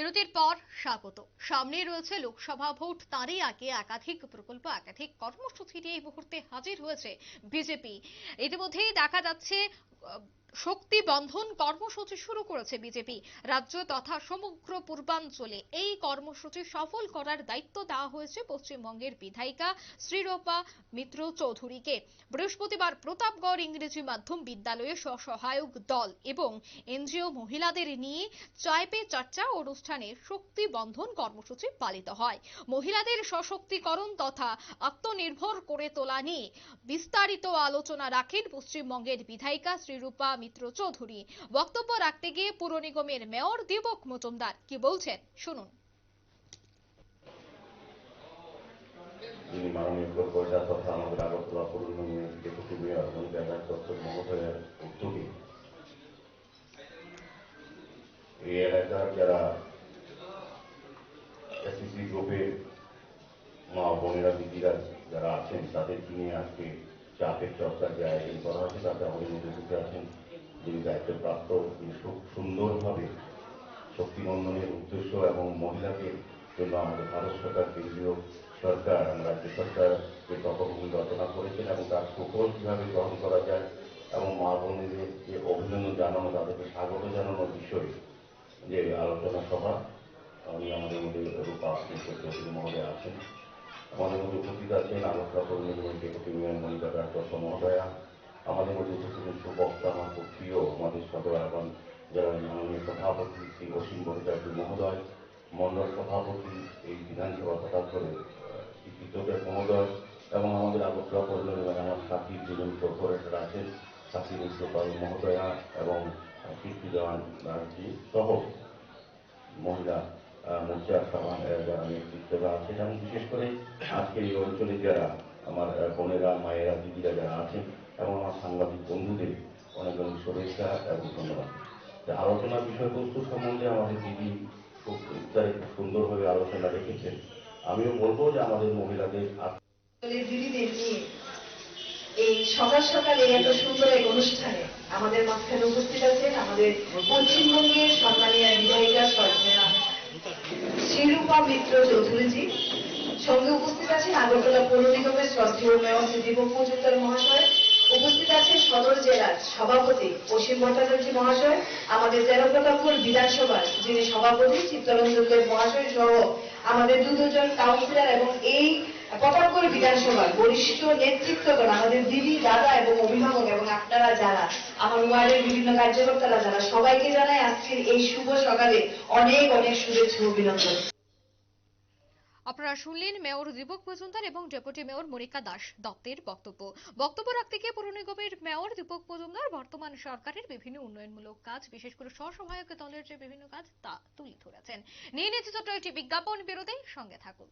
বিরতির পর স্বাগত। সামনে রয়েছে লোকসভা ভোট, তারই আগে একাধিক প্রকল্প, একাধিক কর্মসূচি নিয়ে এই মুহূর্তে হাজির হয়েছে বিজেপি। ইতিমধ্যেই দেখা যাচ্ছে শক্তি বন্ধন কর্মসূচি শুরু করেছে বিজেপি। রাজ্য তথা সমগ্র পূর্বাঞ্চলে এই কর্মসূচি সফল করার দায়িত্ব দেওয়া হয়েছে পশ্চিমবঙ্গের বিধায়িকা শ্রীরূপা মিত্র চৌধুরীকে। বৃহস্পতিবার প্রতাপগড় ইংরেজি মাধ্যম বিদ্যালয়ে স্বসহায়ক দল এবং এনজিও মহিলাদের নিয়ে চায় পে চর্চা অনুষ্ঠানে শক্তি বন্ধন কর্মসূচি পালিত হয়। মহিলাদের সশক্তিকরণ তথা আত্মনির্ভর করে তোলা নিয়ে বিস্তারিত আলোচনা রাখেন পশ্চিমবঙ্গের বিধায়িকা শ্রীরূপা মিত্র চৌধুরী। বক্তব্য রাখতে গিয়ে পুর নিগমের মেয়র দীপক মজুমদার কি বলছেন শুনুন। যিনি মাননীয় কর্পোরেটর তথা আমাদের আগরতলা পুর নিগমের ডেপুটি মেয়র মনিকা দাস দত্ত মহোদয়ের উদ্যোগে এই এলাকার যারা এসএসসি গ্রুপের মা বোনেরা দিদিরা যারা আছেন তাদেরকে নিয়ে আজকে চাপের চর্চার যে আয়োজন করা হয়েছে তাতে আমাদের মধ্যে ঢুকে আছেন যিনি দায়িত্বপ্রাপ্ত, তিনি খুব সুন্দরভাবে শক্তিবন্ধনের উদ্দেশ্য এবং মহিলাকে জন্য আমাদের ভারত সরকার, কেন্দ্রীয় সরকার এবং রাজ্য সরকার যে তপভূমি রচনা করেছেন এবং তার সুফল কিভাবে গ্রহণ করা যায় এবং মা বোনেদের যে অভিনন্দন জানানো, তাদেরকে স্বাগত জানানোর বিষয়ে যে আলোচনা সভা উনি আমাদের মধ্যে রূপা চৌধুরী মহোদয় আছেন। আমাদের মধ্যে উপস্থিত আছেন আগরতলা পৌর নিগমের ডেপুটি মেয়র মনিকা দাস দত্ত মহোদয়া। আমাদের মধ্যে উপস্থিত সুবক্তা, আমার খুব প্রিয় আমাদের সদর এখন যারা মাননীয় সভাপতি শ্রী অসীম ভট্টাচার্য মহোদয়, মন্ডল সভাপতি এই বিধানসভা হঠাৎ করে শ্রী কৃতদেব মহোদয় এবং আমাদের আগরতলা পৌর নিগমের আমার সাথী দুজন কর্পোরেটর আছেন, সাথী মিশ্র পাল মহোদয়া এবং কীর্তি দেওয়ান ব্যানার্জি সহ মহিলা মোর্চার যারা নেতৃত্বরা আছেন এবং বিশেষ করে আজকে এই অঞ্চলে যারা আমার বোনেরা, মায়েরা, দিদিরা যারা আছেন এবং আমার সাংবাদিক বন্ধুদের অনেক অনেক শুভেচ্ছা এবং ধন্যবাদ। আলোচনার বিষয়বস্তু সম্বন্ধে আমাদের দিদি খুব বিস্তারিত খুব সুন্দরভাবে আলোচনা রেখেছেন। আমিও বলবো যে আমাদের মহিলাদের দিদিদের নিয়ে এই সকাল সকালে এত সুন্দর এক অনুষ্ঠানে আমাদের মাঝখানে উপস্থিত আছেন আমাদের পশ্চিমবঙ্গের সম্মানীয় বিধায়িকা শ্রীরূপা মিত্র চৌধুরীজি। সঙ্গে উপস্থিত আছেন আগরতলা পৌর নিগমের শ্রদ্ধেয় মেয়র শ্রী দীপক মজুমদার মহাশয়। উপস্থিত আছেন সদর জেলার সভাপতি অসীম ভট্টাচার্য মহাশয়, আমাদের প্রতাপগড় বিধানসভার যিনি সভাপতি চিত্তরঞ্জন দেব মহাশয় সহ আমাদের দুজন কাউন্সিলর এবং এই প্রতাপগড় বিধানসভার বরিষ্ঠ নেতৃত্বগণ, আমাদের দিদি, দাদা এবং অভিভাবক এবং আপনারা যারা আমার ওয়ার্ডের বিভিন্ন কার্যকর্তারা যারা, সবাইকে জানাই আজকের এই শুভ সকালে অনেক অনেক শুভেচ্ছা অভিনন্দন। আপনারা শুনলেন মেয়র দীপক মজুমদার এবং ডেপুটি মেয়র মনিকা দাস দত্তের বক্তব্য রাখতে গিয়ে পুর নিগমের মেয়র দীপক মজুমদার বর্তমান সরকারের বিভিন্ন উন্নয়নমূলক কাজ, বিশেষ করে স্বসহায়ক দলের যে বিভিন্ন কাজ তা তুলে ধরেছেন। নিয়ে নিচ্ছে ছোট্ট একটি বিজ্ঞাপন বিরতি, সঙ্গে থাকুন।